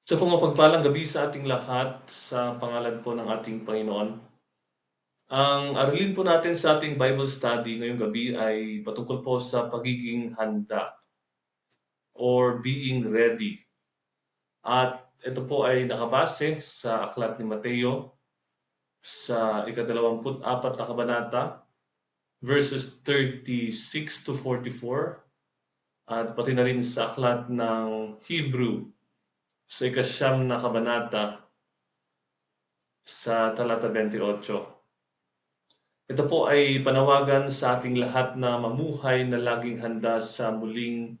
Sa mapagpalang gabi sa ating lahat sa pangalan po ng ating Panginoon. Ang aralin po natin sa ating Bible study ngayong gabi ay patungkol po sa pagiging handa or being ready. At ito po ay nakabase sa aklat ni Mateo sa ika-24 na kabanata, verses 36 to 44, at pati na rin sa aklat ng Hebrew sa ika-9 na kabanata sa talata 28. Ito po ay panawagan sa ating lahat na mamuhay na laging handa sa muling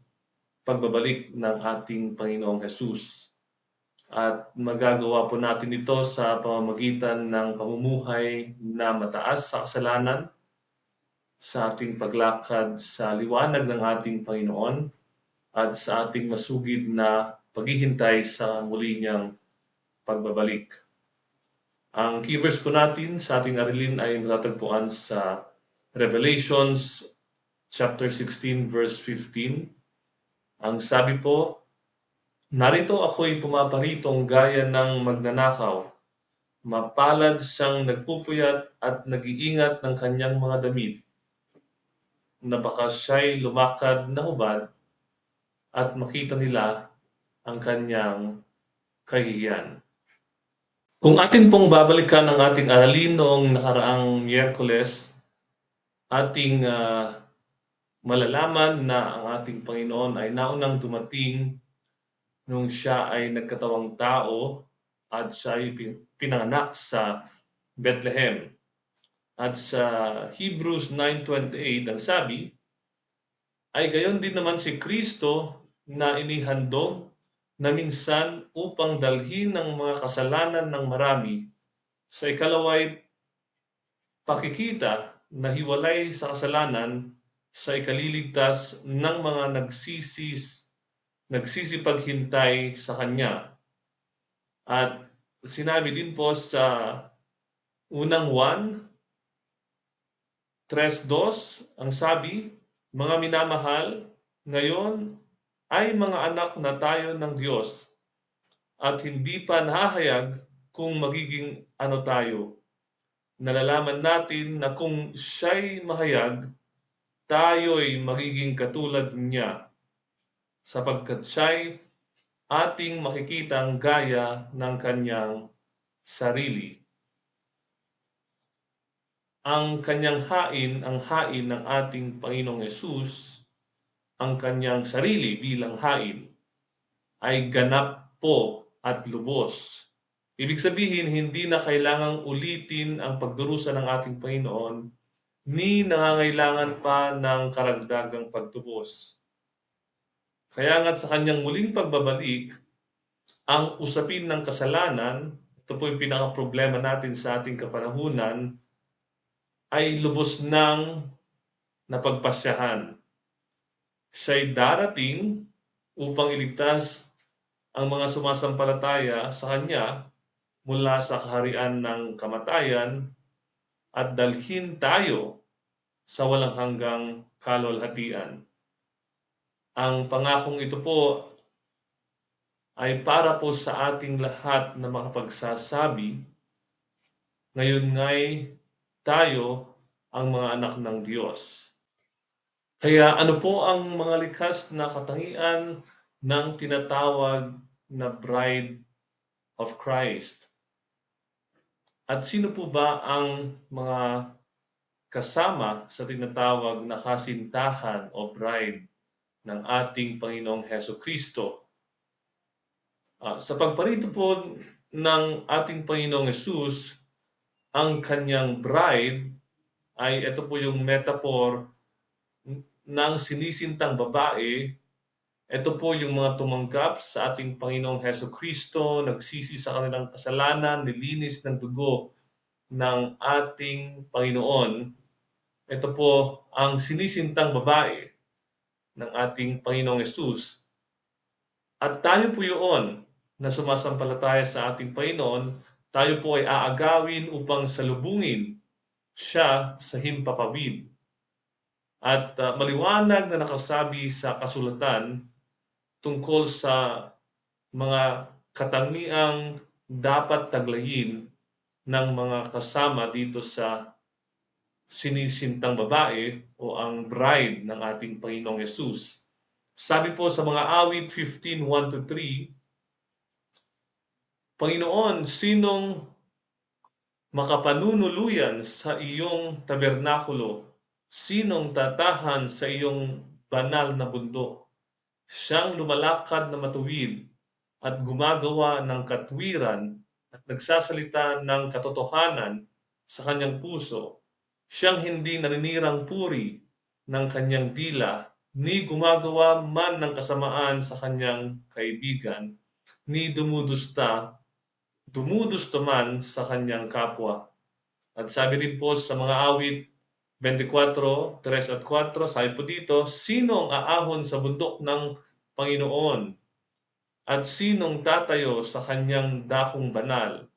pagbabalik ng ating Panginoong Hesus. At magagawa po natin ito sa pamamagitan ng pamumuhay na mataas sa kasalanan, sa ating paglakad sa liwanag ng ating Panginoon, at sa ating masugid na paghihintay sa muli niyang pagbabalik. Ang key verse po natin sa ating aralin ay matatagpuan sa Revelations chapter 16 verse 15. Ang sabi po, "Narito ako'y pumaparitong gaya ng magnanakaw. Mapalad siyang nagpupuyat at nag-iingat ng kanyang mga damit, na baka siya'y lumakad na hubad at makita nila ang kanyang kahihiyan." Kung atin pong babalikan ang ating aralin noong nakaraang Miyerkules, ating malalaman na ang ating Panginoon ay naunang dumating nung siya ay nagkatawang tao at siya ay pinanganak sa Bethlehem. At sa Hebrews 9:28 ang sabi, ay gayon din naman si Kristo na inihandog na minsan upang dalhin ang mga kasalanan ng marami, sa ikalaway pakikita na hiwalay sa kasalanan, sa ikaliligtas ng mga nagsisipaghintay sa Kanya. At sinabi din po sa unang 1:3-2, ang sabi, "Mga minamahal, ngayon ay mga anak na tayo ng Diyos at hindi pa nahahayag kung magiging ano tayo. Nalalaman natin na kung siya'y mahayag, tayo'y magiging katulad niya, sapagkat siya'y ating makikitang gaya ng kanyang sarili." Ang kanyang hain, ang hain ng ating Panginoong Hesus, ang kanyang sarili bilang hain, ay ganap po at lubos. Ibig sabihin, hindi na kailangang ulitin ang pagdurusa ng ating Panginoon, ni nangangailangan pa ng karagdagang pagtubos. Kaya nga sa kanyang muling pagbabalik, ang usapin ng kasalanan, ito po yung pinaka-problema natin sa ating kapanahunan, ay lubos ng napagpasyahan. Siya'y darating upang iligtas ang mga sumasampalataya sa Kanya mula sa kaharian ng kamatayan at dalhin tayo sa walang hanggang kalwalhatian. Ang pangakong ito po ay para po sa ating lahat na makapagsasabi, ngayon nga'y tayo ang mga anak ng Diyos. Kaya ano po ang mga likas na katangian ng tinatawag na Bride of Christ? At sino po ba ang mga kasama sa tinatawag na kasintahan o bride ng ating Panginoong Hesukristo? Sa pagparito po ng ating Panginoong Hesus, ang kanyang bride ay ito po yung metaphor ng sinisintang babae. Ito po yung mga tumanggap sa ating Panginoong Hesukristo, nagsisi sa kanilang kasalanan, nilinis ng dugo ng ating Panginoon. Ito po ang sinisintang babae ng ating Panginoong Hesus. At tayo po yun na sumasampalataya sa ating Panginoon, tayo po ay aagawin upang salubungin siya sa himpapawid. At maliwanag na nakasabi sa kasulatan tungkol sa mga katangiang dapat taglayin ng mga kasama dito sa sinisintang babae o ang bride ng ating Panginoong Yesus. Sabi po sa mga awit 15:1-3, Panginoon, sinong makapanunuluyan sa iyong tabernakulo? Sinong tatahan sa iyong banal na bundok? Siyang lumalakad na matuwid at gumagawa ng katwiran at nagsasalita ng katotohanan sa kanyang puso. Siyang hindi naninirang puri ng kanyang dila, ni gumagawa man ng kasamaan sa kanyang kaibigan, ni dumudusta man sa kanyang kapwa. At sabi rin po sa mga awit 24:3 at 4, sabi po dito, sinong aahon sa bundok ng Panginoon at sinong tatayo sa kanyang dakong banal?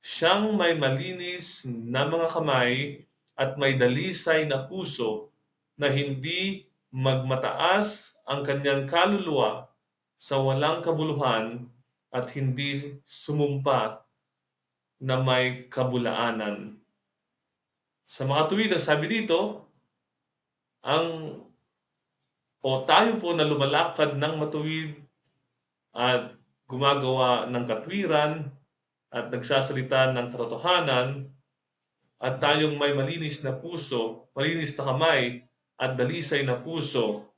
Siyang may malinis na mga kamay at may dalisay na puso, na hindi magmataas ang kanyang kaluluwa sa walang kabuluhan at hindi sumumpa na may kabulaanan. Sa mga tuwid, ang sabi dito, ang o tayo po na lumalakad ng matuwid at gumagawa ng katwiran at nagsasalita ng katotohanan, at tayong may malinis na puso, malinis na kamay at dalisay na puso,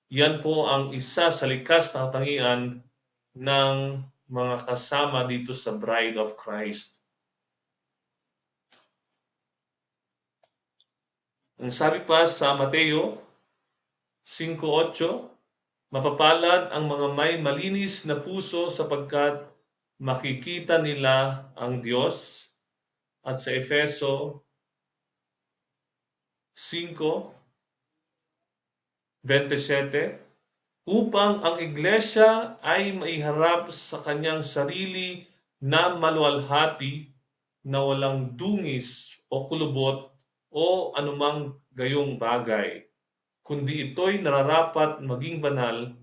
yan po ang isa sa likas na katangian ng mga kasama dito sa Bride of Christ. Ang sabi pa sa Mateo 5:8, mapapalad ang mga may malinis na puso sapagkat makikita nila ang Diyos. At sa Efeso 5:27, upang ang iglesia ay maiharap sa kanyang sarili na maluwalhati, na walang dungis o kulubot o anumang gayong bagay, kundi ito'y nararapat maging banal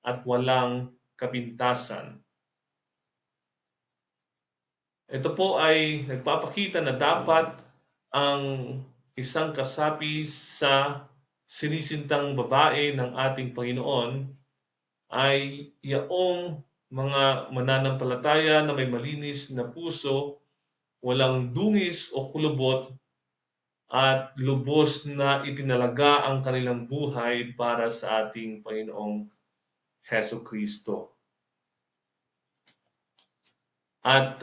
at walang kapintasan. Ito po ay nagpapakita na dapat ang isang kasapi sa sinisintang babae ng ating Panginoon ay yaong mga mananampalataya na may malinis na puso, walang dungis o kulubot, at lubos na itinalaga ang kanilang buhay para sa ating Panginoong Heso Kristo. At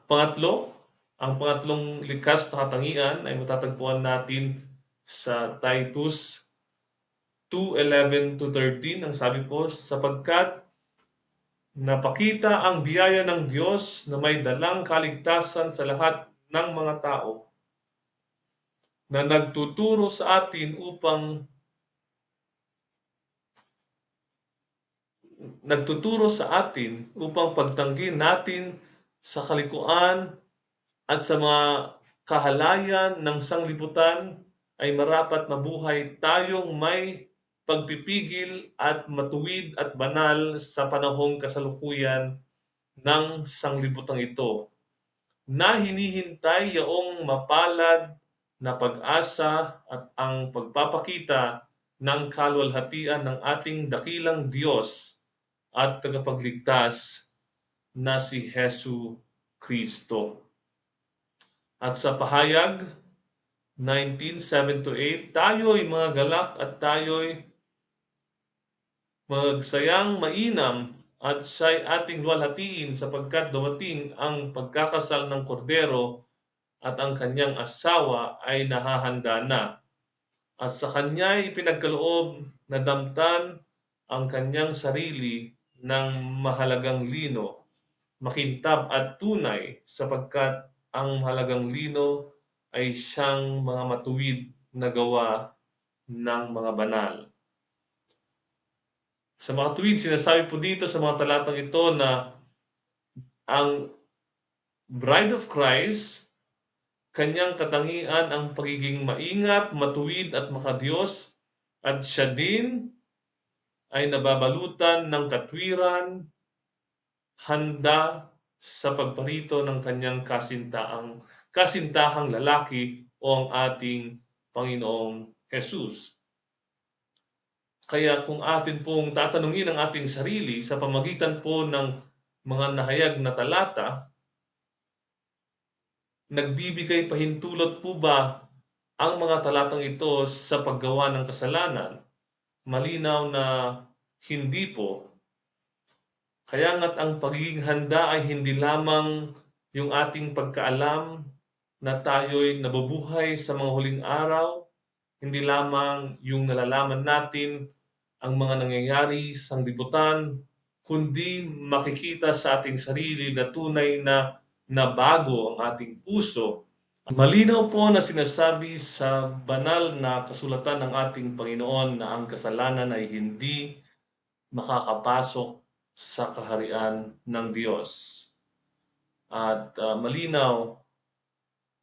pangatlo, ang pangatlong likas na katangian ay matatagpuan natin sa Titus 2:11-13. Ang sabi po, sapagkat napakita ang biyaya ng Diyos na may dalang kaligtasan sa lahat ng mga tao, na nagtuturo sa atin upang pagtanggi natin sa kalikuan at sa mga kahalayan ng sanglibutan ay marapat na buhay tayong may pagpipigil at matuwid at banal sa panahong kasalukuyan ng sanglibutang ito, na hinihintay yaong mapalad na pag-asa at ang pagpapakita ng kaluwalhatian ng ating dakilang Diyos at tagapagligtas na si Hesu Kristo. At sa pahayag 19:7-8, tayo'y mga galak at tayo'y magsayang mainam at siya'y ating luwalhatiin, sapagkat dumating ang pagkakasal ng Kordero at ang kanyang asawa ay nahahanda na. At sa kanya'y pinagkaloob na damtan ang kanyang sarili ng mahalagang lino, makintab at tunay, sapagkat ang mahalagang lino ay siyang mga matuwid na gawa ng mga banal. Sa mga tuwid, sinasabi po dito sa mga talatang ito na ang Bride of Christ, kanyang katangian ang pagiging maingat, matuwid at makadiyos, at siya din ay nababalutan ng katwiran, handa sa pagparito ng kanyang kasintahang lalaki o ang ating Panginoong Jesus. Kaya kung atin pong tatanungin ang ating sarili sa pamagitan po ng mga nahayag na talata, nagbibigay pahintulot po ba ang mga talatang ito sa paggawa ng kasalanan? Malinaw na hindi po. Kaya nga't ang pagiging handa ay hindi lamang yung ating pagkaalam na tayo'y nabubuhay sa mga huling araw, hindi lamang yung nalalaman natin ang mga nangyayari sa sanglibutan, kundi makikita sa ating sarili na tunay na nabago ang ating puso. Malinaw po na sinasabi sa banal na kasulatan ng ating Panginoon na ang kasalanan ay hindi makakapasok sa kaharian ng Diyos. At malinaw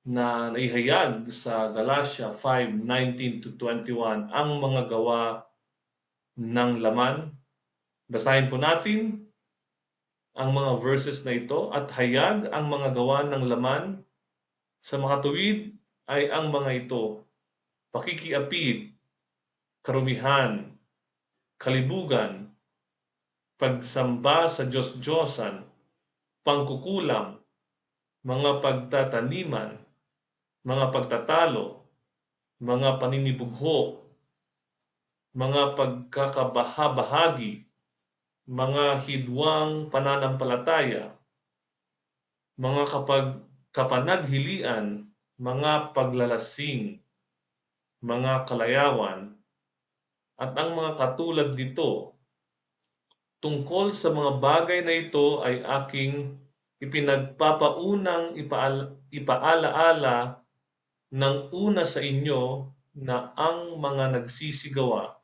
na naihayag sa Galatia 5:19-21 ang mga gawa ng laman. Basahin po natin ang mga verses na ito. At hayag ang mga gawa ng laman sa makatuwid ay ang mga ito: pakikiapid, karumihan, kalibugan, pagsamba sa Diyos-Diyosan, pangkukulam, mga pagtataniman, mga pagtatalo, mga paninibugho, mga pagkakabahabahagi, mga hidwang pananampalataya, mga kapanaghilian, mga paglalasing, mga kalayawan, at ang mga katulad nito. Tungkol sa mga bagay na ito ay aking ipinagpapaunang ipaalaala ng una sa inyo na ang mga nagsisigawa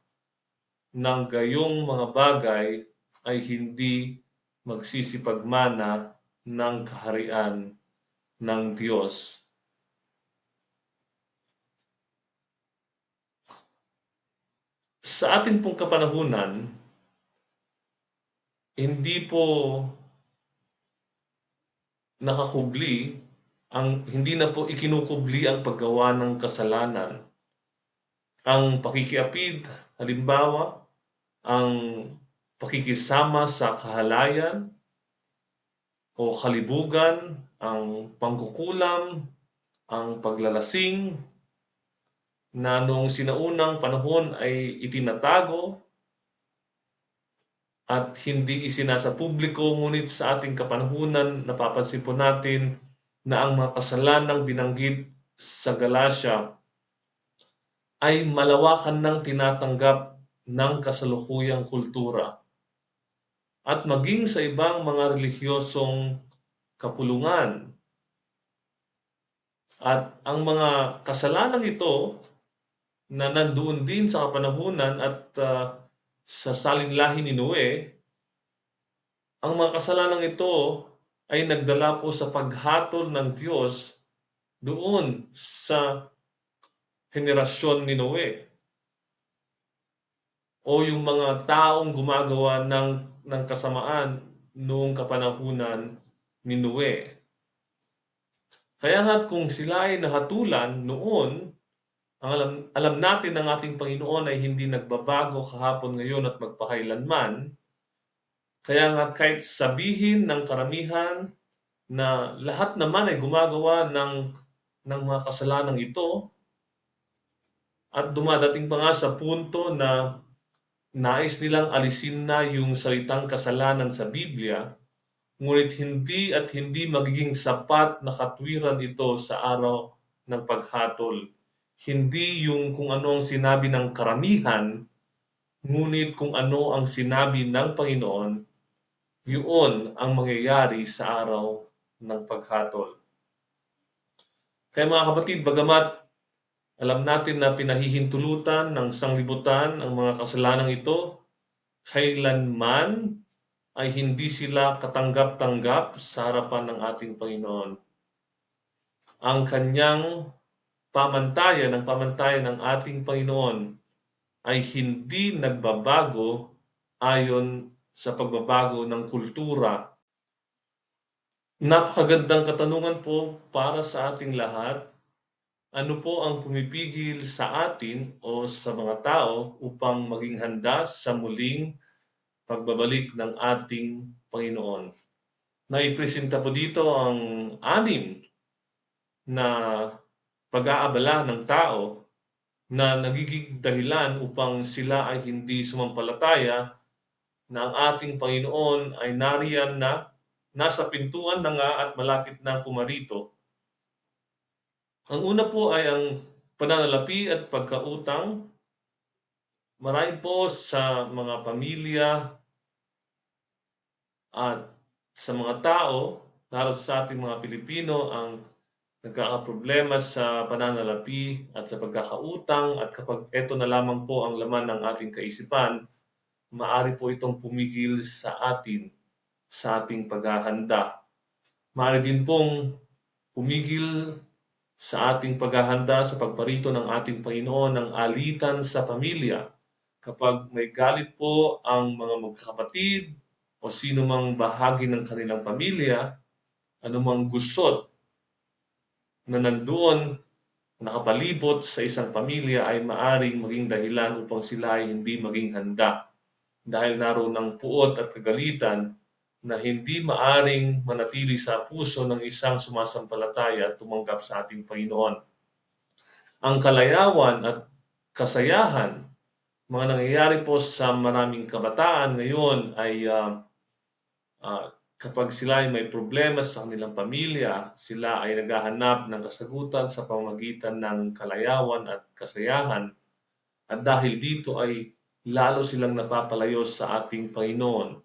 ng gayong mga bagay ay hindi magsisipagmana ng kaharian ng Diyos. Sa atin pong kapanahunan, hindi po hindi na po ikinukubli ang paggawa ng kasalanan. Ang pakikiapid, halimbawa, ang pakikisama sa kahalayan o kalibugan, ang pangkukulam, ang paglalasing, na noong sinaunang panahon ay itinatago at hindi isinasa publiko, ngunit sa ating kapanahunan napapansin po natin na ang mga kasalanang binanggit sa Galatia ay malawakan ng tinatanggap ng kasalukuyang kultura at maging sa ibang mga relihiyosong kapulungan. At ang mga kasalanang ito na nandoon din sa kapanahunan at sa salinlahi ni Noe, ang mga kasalanang ito ay nagdala po sa paghatol ng Diyos doon sa henerasyon ni Noe o yung mga taong gumagawa ng kasamaan noong kapanahunan ni Noe. Kaya nga kung sila ay nahatulan noon, alam natin ng ating Panginoon ay hindi nagbabago kahapon, ngayon at magpakailanman. Kaya nga kahit sabihin ng karamihan na lahat naman ay gumagawa ng mga kasalanang ito, at dumadating pa nga sa punto na nais nilang alisin na yung salitang kasalanan sa Biblia, ngunit hindi magiging sapat na katwiran ito sa araw ng paghatol. Hindi yung kung ano ang sinabi ng karamihan, ngunit kung ano ang sinabi ng Panginoon, yun ang mangyayari sa araw ng paghatol. Kaya mga kapatid, bagamat alam natin na pinahihintulutan ng sanglibutan ang mga kasalanang ito, kailanman ay hindi sila katanggap-tanggap sa harapan ng ating Panginoon. Ang kanyang pamantayan ng ating Panginoon ay hindi nagbabago ayon sa pagbabago ng kultura Napakagandang katanungan po para sa ating lahat. Ano po ang pumipigil sa atin o sa mga tao upang maging handa sa muling pagbabalik ng ating Panginoon? Naipresenta po dito ang anim na pag-aabala ng tao na nagiging dahilan upang sila ay hindi sumampalataya na ang ating Panginoon ay nariyan na, nasa pintuan na nga at malapit na pumarito. Ang una po ay ang pananalapi at pagkautang. Marami po sa mga pamilya at sa mga tao, lalo sa ating mga Pilipino, ang nagkakaproblema sa pananalapi at sa pagkakautang, at kapag eto na lamang po ang laman ng ating kaisipan, maaari po itong pumigil sa atin sa ating paghahanda. Maaari din pong pumigil sa ating paghahanda sa pagparito ng ating Panginoon ng alitan sa pamilya. Kapag may galit po ang mga magkakapatid o sino mang bahagi ng kanilang pamilya, anumang gusot na nandoon nakapalibot sa isang pamilya ay maaring maging dahilan upang sila ay hindi maging handa dahil naroon ang puot at kagalitan na hindi maaring manatili sa puso ng isang sumasampalataya at tumanggap sa ating Panginoon. Ang kalayawan at kasayahan, mga nangyayari po sa maraming kabataan ngayon ay kapag sila ay may problema sa kanilang pamilya, sila ay naghahanap ng kasagutan sa pamamagitan ng kalayawan at kasayahan. At dahil dito ay lalo silang napapalayo sa ating Panginoon.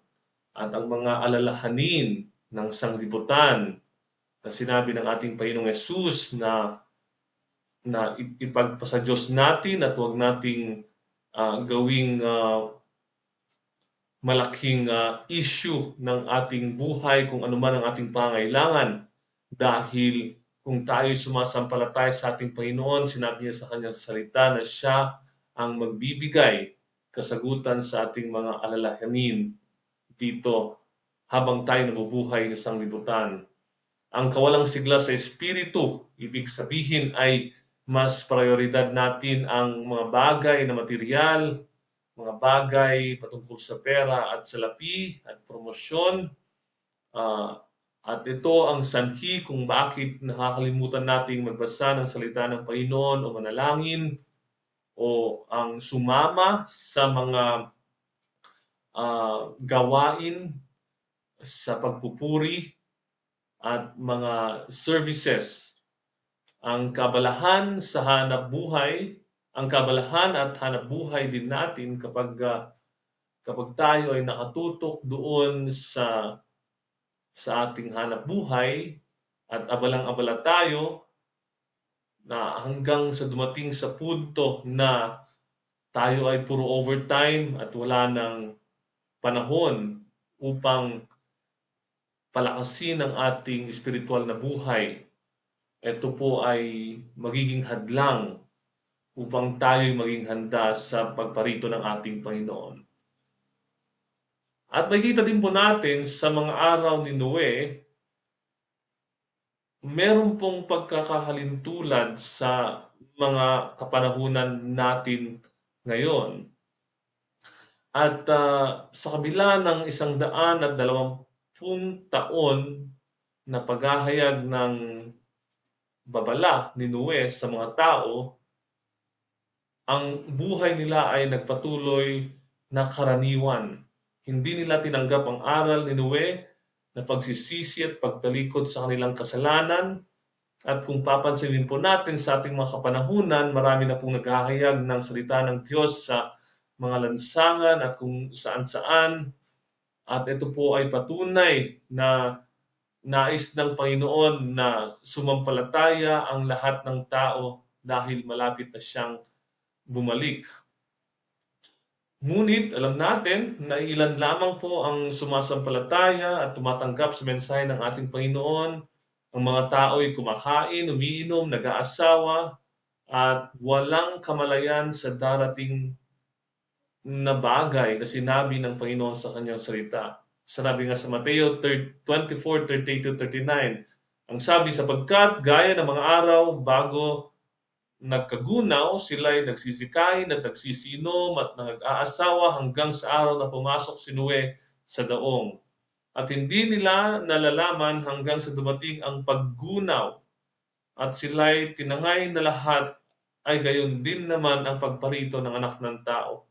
At ang mga alalahanin ng sanglibutan na sinabi ng ating Panginoong Yesus na ipagpasa Diyos natin at huwag nating gawing malaking issue ng ating buhay kung ano man ang ating pangailangan. Dahil kung tayo sumasampalataya sa ating Panginoon, sinabi niya sa kanyang salita na siya ang magbibigay kasagutan sa ating mga alalahanin dito habang tayo nabubuhay sa sanglibutan. Ang kawalang sigla sa espiritu, ibig sabihin ay mas prioridad natin ang mga bagay na material, mga bagay patungkol sa pera at salapi at promosyon. At ito ang sanhi kung bakit nakakalimutan nating magbasa ng salita ng Panginoon o manalangin o ang sumama sa mga gawain sa pagpupuri at mga services. Ang kabalahan sa hanap buhay, ang kabalahan at hanap buhay din natin kapag tayo ay nakatutok doon sa ating hanap buhay at abalang-abala tayo na hanggang sa dumating sa punto na tayo ay puro overtime at wala ng panahon upang palakasin ang ating espiritual na buhay. Ito po ay magiging hadlang upang tayo maging handa sa pagparito ng ating Panginoon. At makikita din po natin sa mga araw ni Noe, meron pong pagkakahalintulad sa mga kapanahunan natin ngayon. At sa kabila ng 120 taon na paghahayag ng babala ni Noe sa mga tao, ang buhay nila ay nagpatuloy na karaniwan. Hindi nila tinanggap ang aral ni Noe na pagsisisi at pagtalikod sa kanilang kasalanan. At kung papansinin po natin sa ating mga kapanahunan, marami na pong naghahayag ng salita ng Diyos sa mga lansangan at kung saan-saan. At ito po ay patunay na nais ng Panginoon na sumampalataya ang lahat ng tao dahil malapit na siyang bumalik. Ngunit alam natin na ilan lamang po ang sumasampalataya at tumatanggap sa mensahe ng ating Panginoon. Ang mga tao ay kumakain, umiinom, nag-aasawa, at walang kamalayan sa darating na bagay na sinabi ng Panginoon sa kanyang salita. Sinabi nga sa Mateo 24:38-39, ang sabi, sapagkat gaya ng mga araw bago nagkagunaw, sila'y nagsisikain at nagsisinom at nag-aasawa hanggang sa araw na pumasok si Noe sa daong. At hindi nila nalalaman hanggang sa dumating ang paggunaw at sila'y tinangay na lahat, ay gayon din naman ang pagparito ng anak ng tao.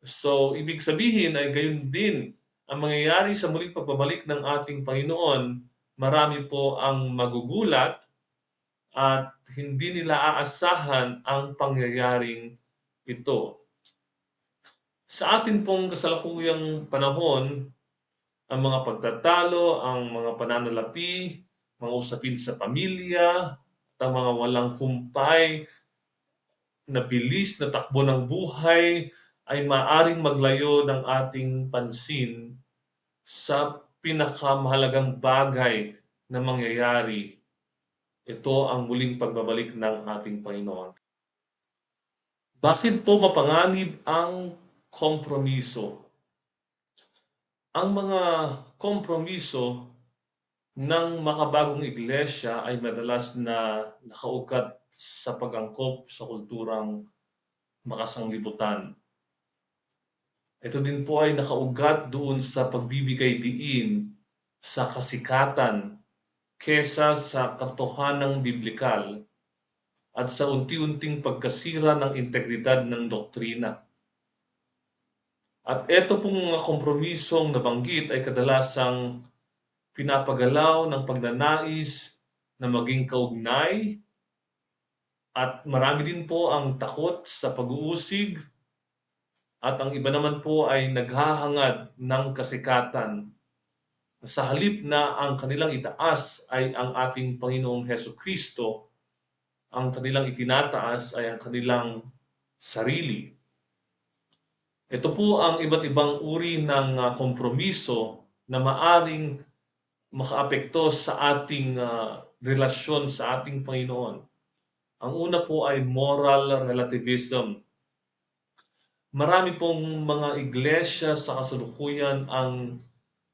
So, ibig sabihin ay gayon din ang mangyayari sa muling pagbabalik ng ating Panginoon. Marami po ang magugulat at hindi nila aasahan ang pangyayaring ito. Sa atin pong kasalukuyang panahon, ang mga pagtatalo, ang mga pananalapi, mga usapin sa pamilya, at ang mga walang humpay na bilis na takbo ng buhay ay maaring maglayo ng ating pansin sa pinakamahalagang bagay na mangyayari. Ito ang muling pagbabalik ng ating Panginoon. Bakit po mapanganib ang kompromiso? Ang mga kompromiso ng makabagong iglesia ay madalas na nakaugat sa pag-angkop sa kulturang makasanglibutan. Ito din po ay nakaugat doon sa pagbibigay diin sa kasikatan kesa sa katotohanang biblikal at sa unti-unting pagkasira ng integridad ng doktrina. At ito pong mga kompromisong nabanggit ay kadalasang pinapagalaw ng pagnanais na maging kaugnay at marami din po ang takot sa pag-uusig at ang iba naman po ay naghahangad ng kasikatan. Sa halip na ang kanilang itaas ay ang ating Panginoong Hesukristo, ang kanilang itinataas ay ang kanilang sarili. Ito po ang iba't ibang uri ng kompromiso na maaring makaapekto sa ating relasyon sa ating Panginoon. Ang una po ay moral relativism. Marami pong mga iglesia sa kasalukuyan ang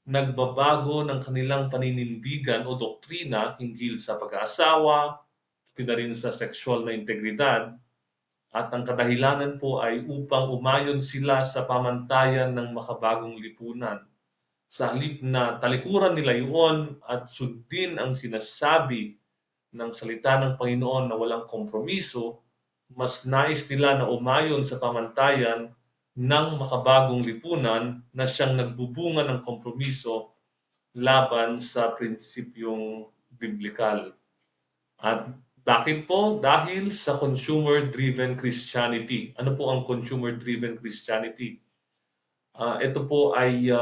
nagbabago ng kanilang paninindigan o doktrina hinggil sa pag-aasawa, pati na rin sa sexual na integridad, at ang kadahilanan po ay upang umayon sila sa pamantayan ng makabagong lipunan. Sa halip na talikuran nila iyon at sundin ang sinasabi ng salita ng Panginoon na walang kompromiso, mas nais nila na umayon sa pamantayan ng makabagong lipunan na siyang nagbubunga ng kompromiso laban sa prinsipyong biblikal. At bakit po? Dahil sa consumer-driven Christianity. Ano po ang consumer-driven Christianity? Ito po ay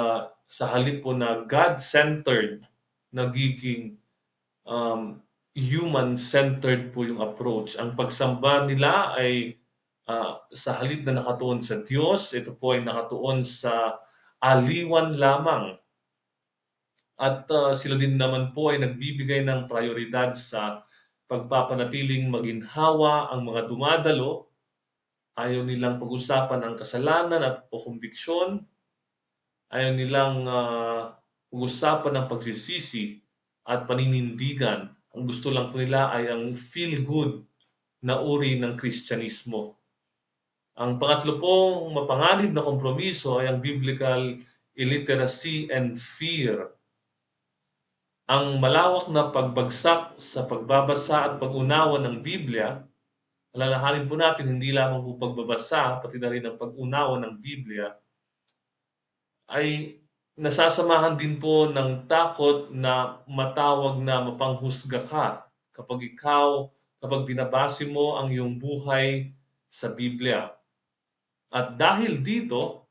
sa halip po na God-centered, nagiging human-centered po yung approach. Ang pagsamba nila ay sa halip na nakatuon sa Diyos, ito po ay nakatuon sa aliwan lamang. At sila din naman po ay nagbibigay ng prioridad sa pagpapanatiling maginhawa ang mga dumadalo. Ayaw nilang pag-usapan ang kasalanan at o kumbiksyon. Ayaw nilang pag-usapan ang pagsisisi at paninindigan. Ang gusto lang po nila ay ang feel-good na uri ng Kristyanismo. Ang pangatlo pong mapanganib na kompromiso ay ang biblical illiteracy and fear. Ang malawak na pagbagsak sa pagbabasa at pag-unawa ng Biblia, alalahanin po natin hindi lamang po pagbabasa, pati na rin ang pag-unawa ng Biblia, ay nasasamahan din po ng takot na matawag na mapanghusga ka kapag binabase mo ang iyong buhay sa Biblia. At dahil dito,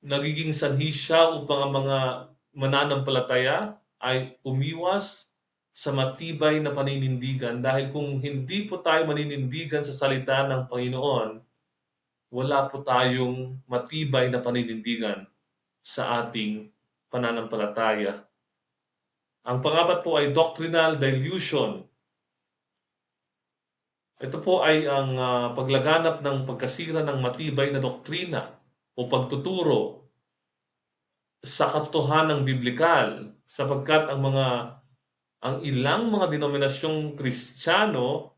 nagiging sanhi siya upang ang mga mananampalataya ay umiwas sa matibay na paninindigan dahil kung hindi po tayo maninindigan sa salita ng Panginoon, wala po tayong matibay na paninindigan sa ating pananampalataya. Ang pangapat po ay doctrinal delusion. Ito po ay ang paglaganap ng pagkasira ng matibay na doktrina o pagtuturo sa katotohanang biblikal, sapagkat ang ilang mga denominasyong Kristiyano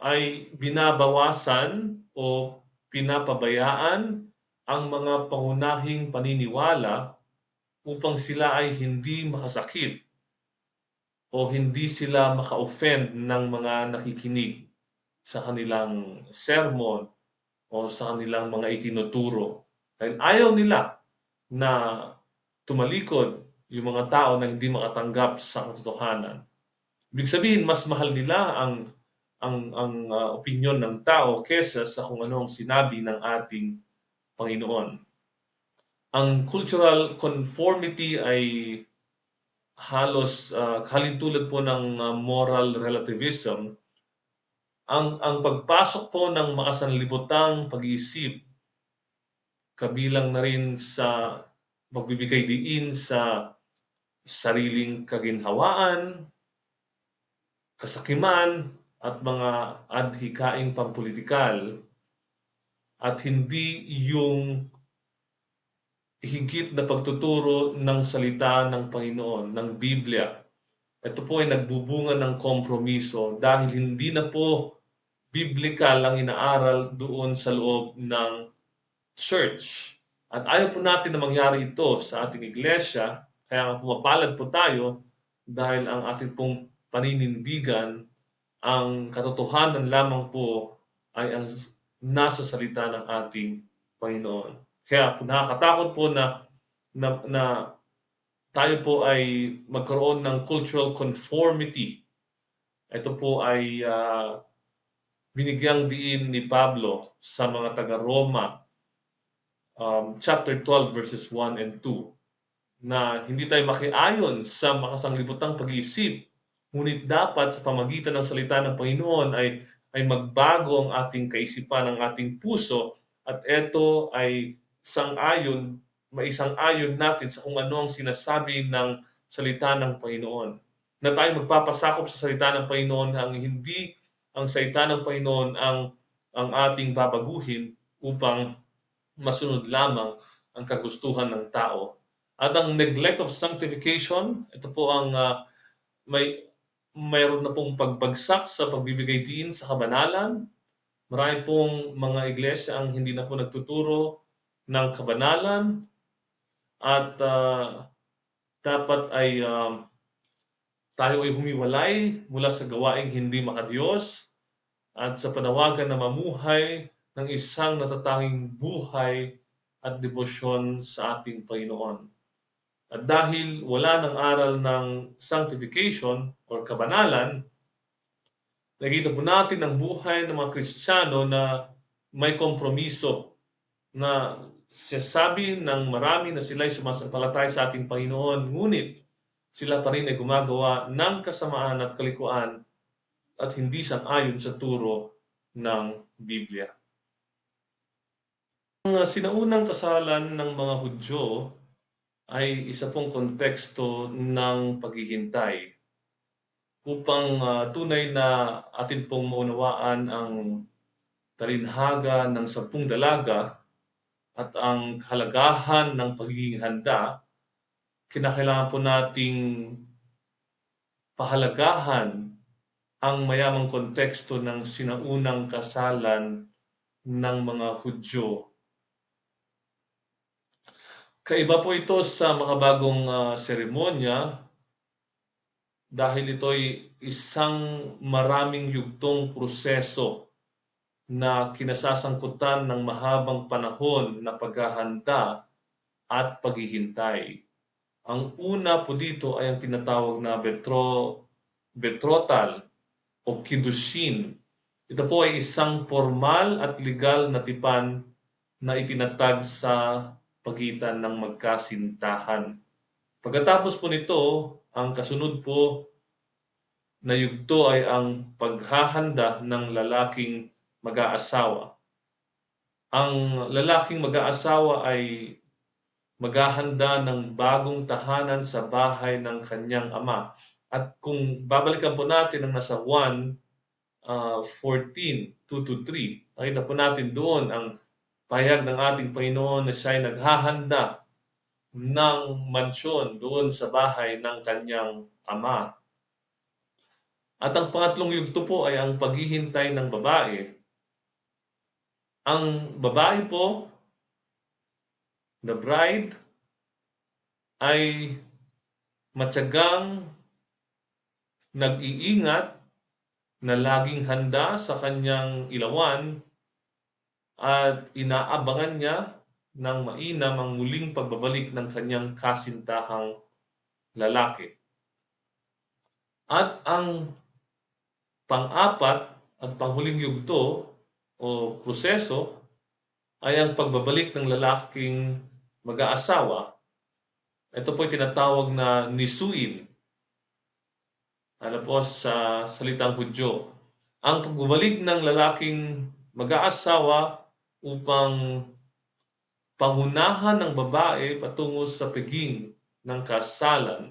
ay binabawasan o pinapabayaan ang mga pangunahing paniniwala upang sila ay hindi makasakit o hindi sila maka-offend ng mga nakikinig sa kanilang sermon o sa kanilang mga itinuturo. Dahil ayaw nila na tumalikod yung mga tao na hindi makatanggap sa katotohanan. Ibig sabihin, mas mahal nila ang opinyon ng tao kesa sa kung ano ang sinabi ng ating Panginoon. Ang cultural conformity ay halos halintulad po ng moral relativism. Ang pagpasok po ng makasanlibutang pag-iisip kabilang na rin sa pagbibigay diin sa sariling kaginhawaan, kasakiman, at mga adhikaing pampulitikal, at hindi yung higit na pagtuturo ng salita ng Panginoon, ng Biblia. Ito po ay nagbubunga ng kompromiso dahil hindi na po biblical ang inaaral doon sa loob ng church. At ayaw po natin na mangyari ito sa ating iglesia, kaya nga pumapalad po tayo dahil ang ating pong paninindigan, ang katotohanan lamang po ay ang nasa salita ng ating Panginoon. Kaya po nakakatakot po na tayo po ay magkaroon ng cultural conformity. Ito po ay binigyang diin ni Pablo sa mga taga-Roma, chapter 12 verses 1 and 2, na hindi tayo makiayon sa makasanglibutang pag-iisip, ngunit dapat sa pamagitan ng salita ng Panginoon ay magbago ang ating kaisipan, ang ating puso, at ito ay maisang-ayon natin sa kung ano ang sinasabi ng salita ng Panginoon. Na tayo magpapasakop sa salita ng Panginoon, ang hindi ang salita ng Panginoon ang ating babaguhin upang masunod lamang ang kagustuhan ng tao. At ang neglect of sanctification, ito po ang mayroon na pong pagbagsak sa pagbibigay diin sa kabanalan. Marami pong mga iglesia ang hindi na po nagtuturo ng kabanalan, at dapat ay tayo ay humiwalay mula sa gawaing hindi makadiyos at sa panawagan na mamuhay ng isang natatanging buhay at debosyon sa ating Panginoon. At dahil wala ng aral ng sanctification or kabanalan, nakita po natin ang buhay ng mga Kristiyano na may kompromiso, na sinasabi ng marami na sila ay sumasampalataya sa ating Panginoon, ngunit sila pa rin ay gumagawa ng kasamaan at kalikuan at hindi sang-ayon sa turo ng Biblia. Ang sinaunang kasalan ng mga Hudyo ay isa pong konteksto ng paghihintay upang tunay na atin pong maunawaan ang talinhaga ng 10 dalaga at ang kahalagahan ng pagiging handa. Kinakailangan po nating pahalagahan ang mayamang konteksto ng sinaunang kasalan ng mga Hudyo. Kaiba po ito sa makabagong seremonya dahil ito'y isang maraming yugtong proseso na kinasasangkutan ng mahabang panahon na paghahanda at paghihintay. Ang una po dito ay ang tinatawag na betrothal o kiddushin. Ito po ay isang formal at legal na tipan na itinatag sa pagitan ng magkasintahan. Pagkatapos po nito, ang kasunod po na yugto ay ang paghahanda ng lalaking mag-aasawa. Ang lalaking mag-aasawa ay maghahanda ng bagong tahanan sa bahay ng kanyang ama. At kung babalikan po natin ang nasa 1:14, 2-3, nakita po natin doon ang pahayag ng ating Panginoon na siya'y naghahanda ng mansyon doon sa bahay ng kanyang ama. At ang pangatlong yugto po ay ang paghihintay ng babae. Ang babae po, the bride, ay matyagang nag-iingat na laging handa sa kanyang ilawan at inaabangan niya ng mainam ang muling pagbabalik ng kanyang kasintahang lalaki. At ang pang-apat at panghuling yugto o proseso ay ang pagbabalik ng lalaking mag-aasawa. Ito po ay tinatawag na nisuin. Ano po sa salitang Hudyo. Ang pagbabalik ng lalaking mag-aasawa upang pangunahan ng babae patungo sa piging ng kasalan.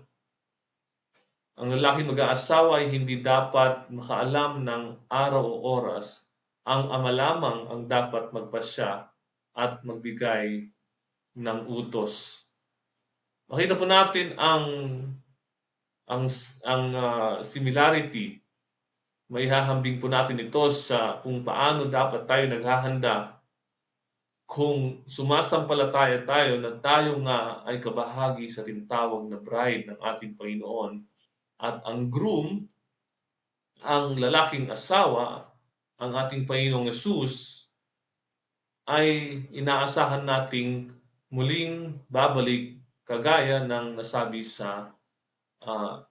Ang lalaking mag-aasawa ay hindi dapat makaalam ng araw o oras. Ang ama lamang ang dapat magpasya at magbigay ng utos. Makita po natin ang similarity. Maihahambing po natin ito sa kung paano dapat tayo naghahanda kung sumasampalataya tayo na tayo nga ay kabahagi sa tinatawag na bride ng ating Panginoon at ang groom, ang lalaking asawa, ang ating Panginoong Yesus ay inaasahan nating muling babalik kagaya ng nasabi sa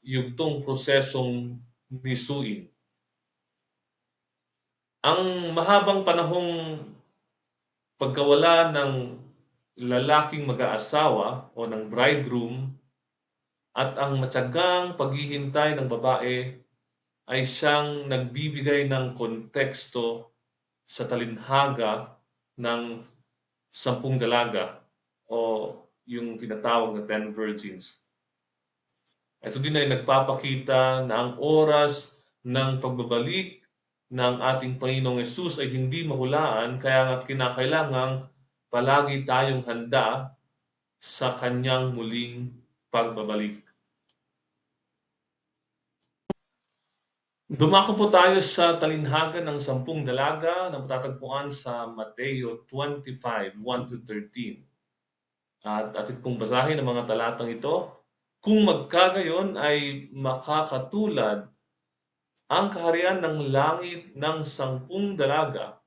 yugtong prosesong nisuin. Ang mahabang panahong pagkawala ng lalaking mag-aasawa o ng bridegroom at ang matyagang paghihintay ng babae ay siyang nagbibigay ng konteksto sa talinhaga ng 10 dalaga o yung tinatawag na 10 virgins. Ito din ay nagpapakita na ang oras ng pagbabalik ng ating Panginoong Yesus ay hindi mahulaan, kaya nga kinakailangang palagi tayong handa sa kanyang muling pagbabalik. Dumako po tayo sa talinhaga ng 10 dalaga na matatagpuan sa Mateo 25, 1-13. At atin pong basahin ang mga talatang ito. Kung magkagayon ay makakatulad ang kaharian ng langit ng 10 dalaga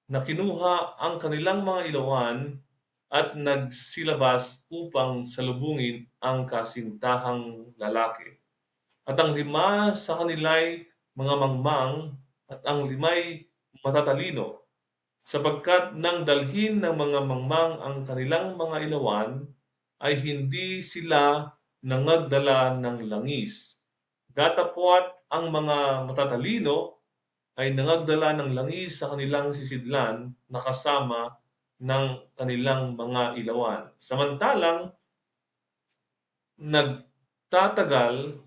na kinuha ang kanilang mga ilawan at nagsilabas upang salubungin ang kasintahang lalaki. At ang 5 sa kanila'y mga mangmang at ang 5'ay matatalino, sapagkat nang dalhin ng mga mangmang ang kanilang mga ilawan, ay hindi sila nangagdala ng langis. Datapwat ang mga matatalino ay nangagdala ng langis sa kanilang sisidlan na kasama ng kanilang mga ilawan. Samantalang nagtatagal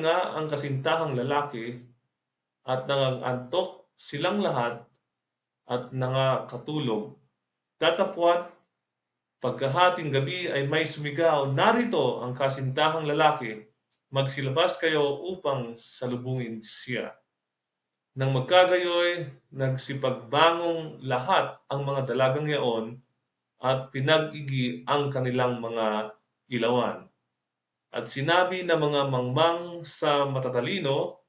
nga ang kasintahang lalaki at nangangantok silang lahat at nangakatulog. Datapwat pagkahating gabi ay may sumigaw, "Narito ang kasintahang lalaki, magsilabas kayo upang salubungin siya." Nang magkagayoy, nagsipagbangong lahat ang mga dalagang yaon at pinag-igi ang kanilang mga ilawan. At sinabi ng mga mangmang sa matatalino,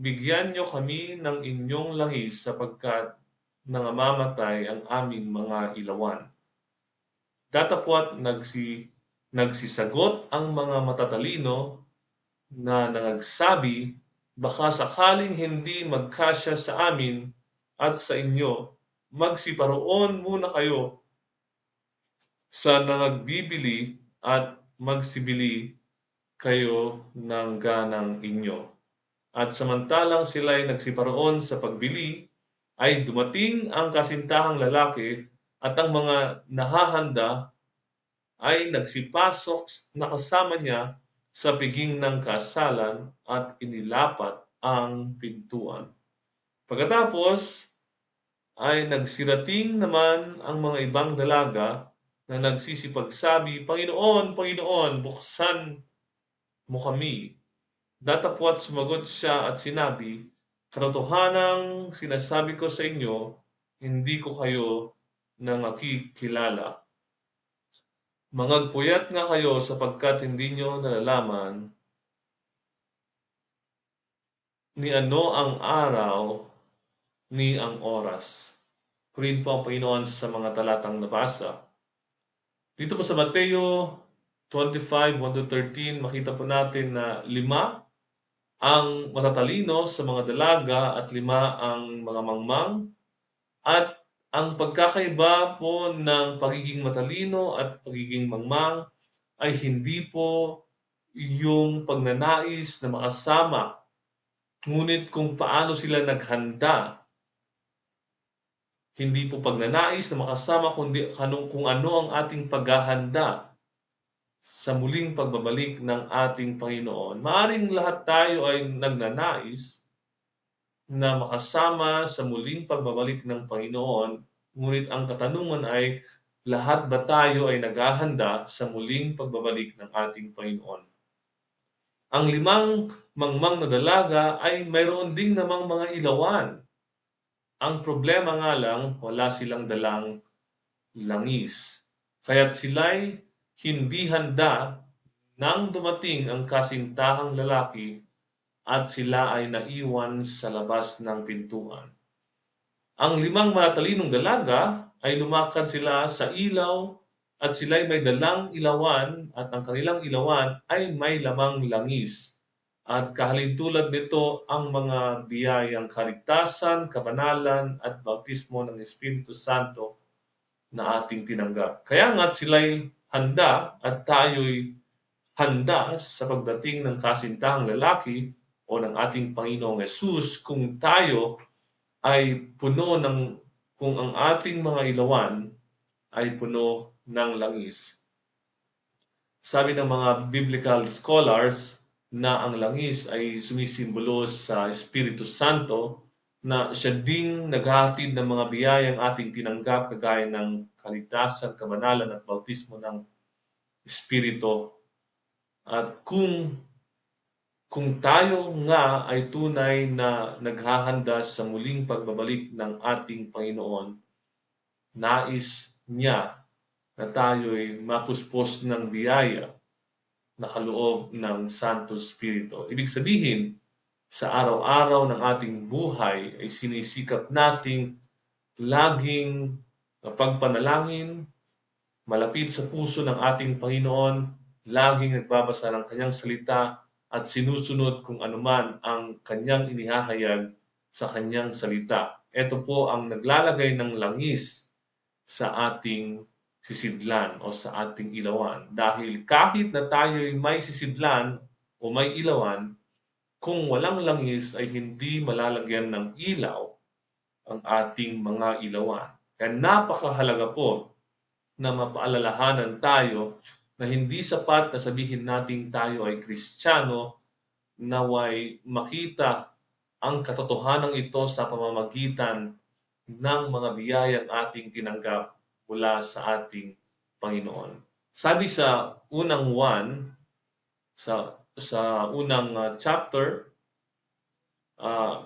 "Bigyan niyo kami ng inyong langis sapagkat nangamamatay ang aming mga ilawan." Datapwat nagsisagot ang mga matatalino na nangagsabi, "Baka sakaling hindi magkasya sa amin at sa inyo, magsiparoon muna kayo sa nangagbibili at magsibili kayo ng ganang inyo." At samantalang sila'y nagsiparoon sa pagbili, ay dumating ang kasintahang lalaki at ang mga nahahanda ay nagsipasok na kasama niya sa piging ng kasalan at inilapat ang pintuan. Pagkatapos ay nagsirating naman ang mga ibang dalaga na nagsisipagsabi, Panginoon, Panginoon, buksan mo kami. Datapwat sumagot siya at sinabi, Katotohanang sinasabi ko sa inyo, hindi ko kayo nakikilala. Mangagpuyat nga kayo sapagkat hindi nyo nalalaman ni ano ang araw ni ang oras. Purihin po ang Panginoon sa mga talatang nabasa. Dito po sa Mateo 25, 1-13, makita po natin na 5 ang matatalino sa mga dalaga at 5 ang mga mangmang. At ang pagkakaiba po ng pagiging matalino at pagiging mangmang ay hindi po yung pagnanais na makasama, ngunit kung paano sila naghanda. Hindi po pagnanais na makasama kundi kung ano ang ating paghahanda sa muling pagbabalik ng ating Panginoon. Maaring lahat tayo ay nagnanais na makasama sa muling pagbabalik ng Panginoon, ngunit ang katanungan ay lahat ba tayo ay naghahanda sa muling pagbabalik ng ating Panginoon? Ang 5 mangmang na dalaga ay mayroon ding namang mga ilawan. Ang problema nga lang, wala silang dalang langis. Kaya't sila'y hindi handa nang dumating ang kasintahang lalaki at sila ay naiwan sa labas ng pintuan. Ang 5 matalinong dalaga ay lumakad sila sa ilaw at sila'y may dalang ilawan at ang kanilang ilawan ay may lamang langis. At kahalintulad nito ang mga biyayang kaligtasan, kabanalan at bautismo ng Espiritu Santo na ating tinanggap. Kaya nga't sila'y handa at tayo'y handa sa pagdating ng kasintahang lalaki o ng ating Panginoong Hesus kung tayo ay puno kung ang ating mga ilawan ay puno ng langis. Sabi ng mga biblical scholars na ang langis ay sumisimbolo sa Espiritu Santo na siya ding naghahatid ng mga biyayang ating tinanggap kagaya ng kaligtasan, kabanalan at bautismo ng Espiritu. At kung tayo nga ay tunay na naghahanda sa muling pagbabalik ng ating Panginoon, nais niya na tayo'y mapuspos ng biyaya na kaloob ng Santo Espiritu. Ibig sabihin, sa araw-araw ng ating buhay ay sinisikap nating laging pagpanalangin, malapit sa puso ng ating Panginoon, laging nagbabasa ng kanyang salita at sinusunod kung anuman ang kanyang inihahayag sa kanyang salita. Ito po ang naglalagay ng langis sa ating sisidlan o sa ating ilawan. Dahil kahit na tayo'y may sisidlan o may ilawan, kung walang langis ay hindi malalagyan ng ilaw ang ating mga ilawan. Kaya napakahalaga po na mapaalalahanan tayo na hindi sapat na sabihin nating tayo ay Kristiyano, naway makita ang katotohanan ito sa pamamagitan ng mga biyayang ating tinanggap mula sa ating Panginoon. Sabi sa unang 1, sa unang chapter,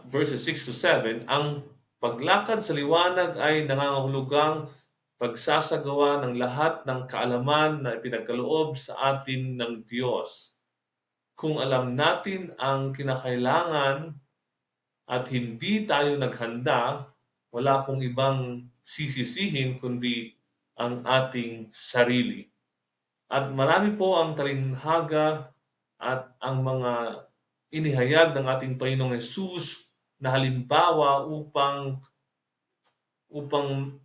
verses 6-7, ang paglakad sa liwanag ay nangangahulugang pagsasagawa ng lahat ng kaalaman na ipinagkaloob sa atin ng Diyos. Kung alam natin ang kinakailangan at hindi tayo naghanda, wala pong ibang sisisihin kundi ang ating sarili. At marami po ang talinhaga at ang mga inihayag ng ating Panginoong Hesus na halimbawa upang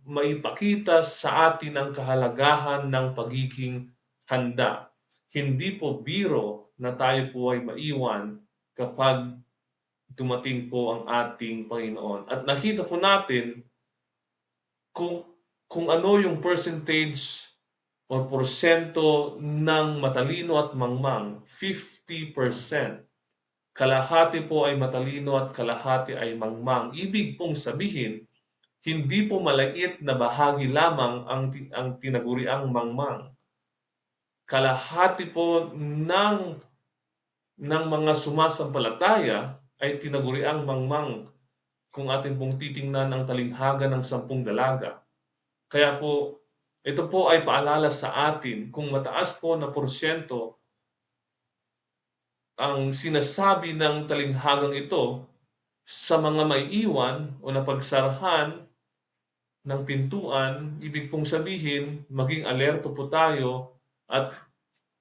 maipakita sa atin ang kahalagahan ng pagiging handa. Hindi po biro na tayo po ay maiwan kapag dumating po ang ating Panginoon. At nakita po natin kung ano yung percentage o porsyento ng matalino at mangmang. 50%. Kalahati po ay matalino at kalahati ay mangmang. Ibig pong sabihin, hindi po maliit na bahagi lamang ang tinaguriang mangmang. Kalahati po ng mga sumasampalataya ay tinaguriang mangmang kung atin pong titingnan ang talinghaga ng 10 dalaga. Kaya po, ito po ay paalala sa atin kung mataas po na porsyento ang sinasabi ng talinghagang ito sa mga maiiwan o napagsarahan ng pintuan, ibig pong sabihin maging alerto po tayo at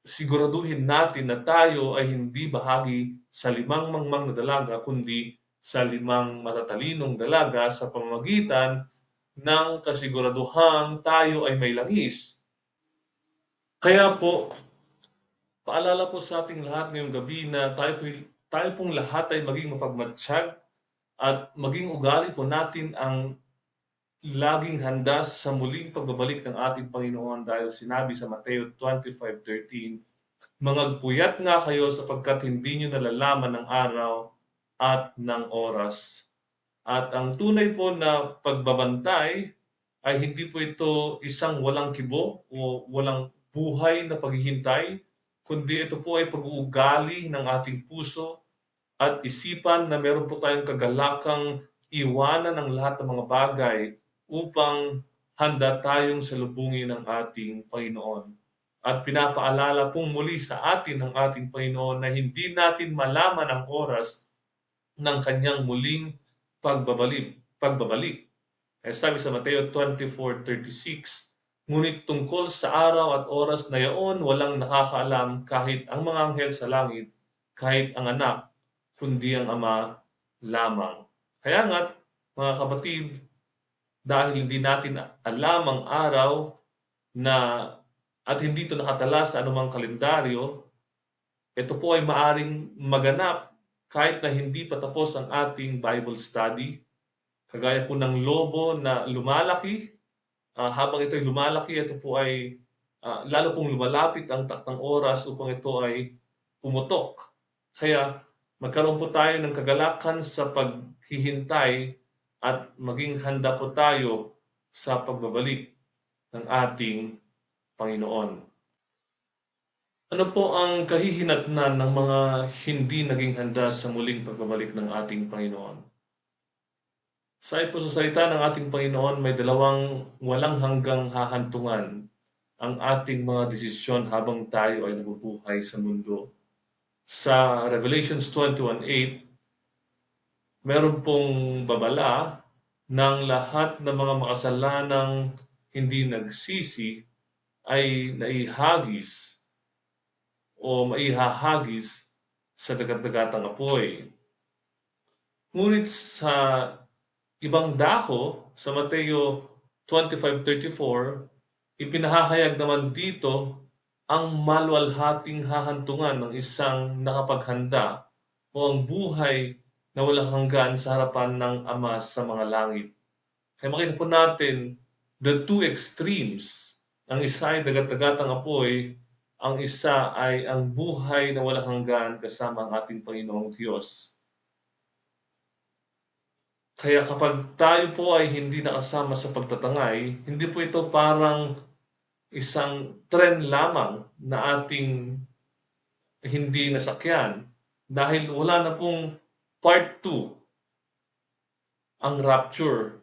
siguraduhin natin na tayo ay hindi bahagi sa 5 mangmang na dalaga kundi sa 5 matatalinong dalaga sa pamamagitan ng kasiguraduhang tayo ay may langis. Kaya po, paalala po sa ating lahat ngayong gabi na tayo pong lahat ay maging mapagmatsyag at maging ugali po natin ang laging handa sa muling pagbabalik ng ating Panginoon dahil sinabi sa Mateo 25:13, "Mangagpuyat nga kayo sapagkat hindi niyo nalalaman ng araw at ng oras." At ang tunay po na pagbabantay ay hindi po ito isang walang kibo o walang buhay na paghihintay, kundi ito po ay pag-uugali ng ating puso at isipan na meron po tayong kagalakang iwanan ang lahat ng mga bagay upang handa tayong salubungin ng ating Panginoon. At pinapaalala pong muli sa atin ng ating Panginoon na hindi natin malaman ang oras ng kanyang muling pagbabalik. Sabi sa Mateo 24:36, "Ngunit tungkol sa araw at oras na yaon walang nakakaalam kahit ang mga anghel sa langit, kahit ang anak, kundi ang Ama lamang." Kaya nga't mga kapatid, dahil hindi natin alam ang araw na at hindi ito nakatala sa anumang kalendaryo, ito po ay maaring maganap kahit na hindi pa tapos ang ating Bible study. Kagaya po ng lobo na lumalaki, habang ito'y lumalaki, ito po ay lalo pong lumalapit ang taktang oras upang ito ay pumutok. Kaya magkaroon po tayo ng kagalakan sa paghihintay at maging handa po tayo sa pagbabalik ng ating Panginoon. Ano po ang kahihinatnan ng mga hindi naging handa sa muling pagbabalik ng ating Panginoon? Sa salita ng ating Panginoon, may dalawang walang hanggang hahantungan ang ating mga desisyon habang tayo ay nabubuhay sa mundo. Sa Revelations 21:8, meron pong babala ng lahat ng mga makasalanang hindi nagsisi ay naihagis o maihahagis sa dagat-dagatang apoy. Ngunit sa ibang dako, sa Mateo 25:34, ipinahahayag naman dito ang maluwalhating hahantungan ng isang nakapaghanda o ang buhay na walang hanggan sa harapan ng Ama sa mga langit. Kaya makita po natin the two extremes. Ang isa ay dagat-dagatang apoy, ang isa ay ang buhay na walang hanggan kasama ang ating Panginoong Diyos. Kaya kapag tayo po ay hindi nakasama sa pagtatangay, hindi po ito parang isang trend lamang na ating hindi nasakyan dahil wala na pong part 2, ang rapture.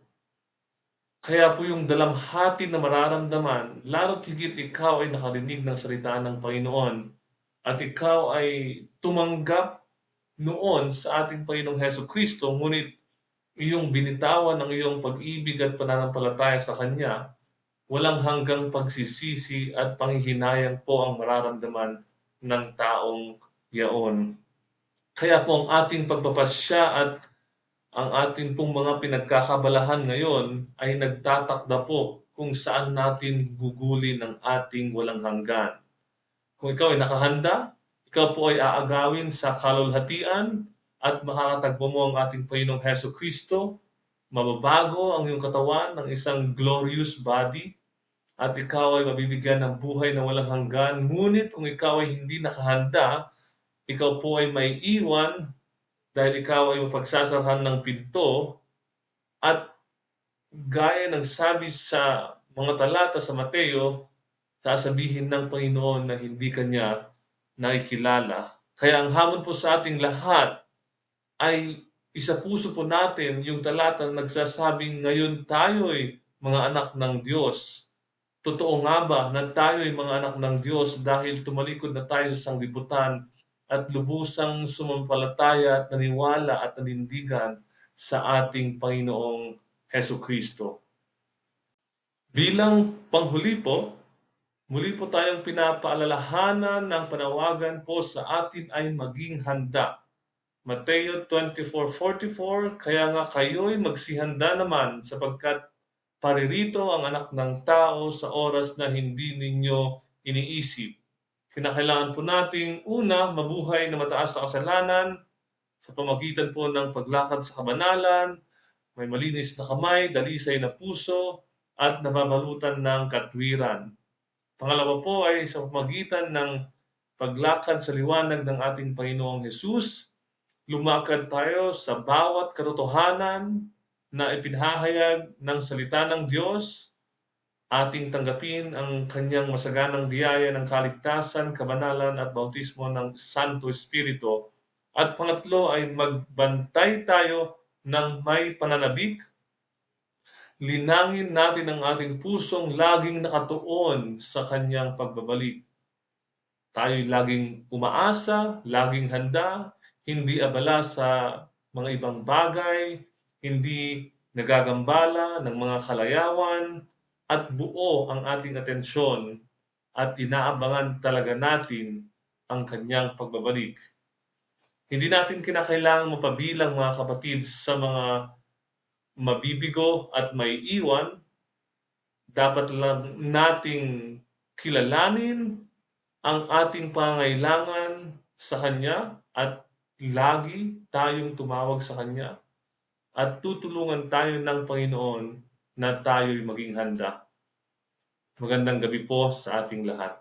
Kaya po yung dalamhati na mararamdaman, lalo't higit ikaw ay nakarinig ng salita ng Panginoon at ikaw ay tumanggap noon sa ating Panginoong Hesukristo, ngunit iyong binitawan ang iyong pag-ibig at pananampalataya sa Kanya, walang hanggang pagsisisi at panghihinayang po ang mararamdaman ng taong yaon. Kaya po ang ating pagpapasya at ang ating pong mga pinagkakabalahan ngayon ay nagtatakda po kung saan natin gugulin ang ating walang hanggan. Kung ikaw ay nakahanda, ikaw po ay aagawin sa kalulhatian at makakatagpo mo ang ating Panginoong Hesukristo, mababago ang iyong katawan ng isang glorious body, at ikaw ay mabibigyan ng buhay na walang hanggan. Ngunit kung ikaw ay hindi nakahanda, ikaw po ay may iwan dahil ikaw ay mapagsasarahan ng pinto at gaya ng sabi sa mga talata sa Mateo, sasabihin ng Panginoon na hindi kanya nakikilala. Kaya ang hamon po sa ating lahat ay isapuso po natin yung talatang nagsasabing ngayon tayo'y mga anak ng Diyos. Totoo nga ba na tayo'y mga anak ng Diyos dahil tumalikod na tayo sa sanglibutan at lubusang sumampalataya at naniwala at nanindigan sa ating Panginoong Heso Kristo. Bilang panghuli po, muli po tayong pinapaalalahanan ng panawagan po sa atin ay maging handa. Mateo 24:44, kaya nga kayo'y magsihanda naman sapagkat paririto ang anak ng tao sa oras na hindi ninyo iniisip. Kinakailangan po nating una, mabuhay na mataas sa kasalanan sa pamagitan po ng paglakad sa kabanalan, may malinis na kamay, dalisay na puso, at nababalutan ng katwiran. Pangalawa po ay sa pamagitan ng paglakad sa liwanag ng ating Panginoong Hesus, lumakad tayo sa bawat katotohanan na ipinahayag ng salita ng Diyos, ating tanggapin ang kanyang masaganang biyaya ng kaligtasan, kabanalan at bautismo ng Santo Espiritu. At pangatlo ay magbantay tayo ng may pananabik. Linangin natin ang ating pusong laging nakatuon sa kanyang pagbabalik. Tayo'y laging umaasa, laging handa, hindi abala sa mga ibang bagay, hindi nagagambala ng mga kalayawan, at buo ang ating atensyon at inaabangan talaga natin ang kanyang pagbabalik. Hindi natin kinakailangang mapabilang mga kapatid sa mga mabibigo at may iwan. Dapat lang nating kilalanin ang ating pangangailangan sa Kanya at lagi tayong tumawag sa Kanya at tutulungan tayo ng Panginoon na tayo'y maging handa. Magandang gabi po sa ating lahat.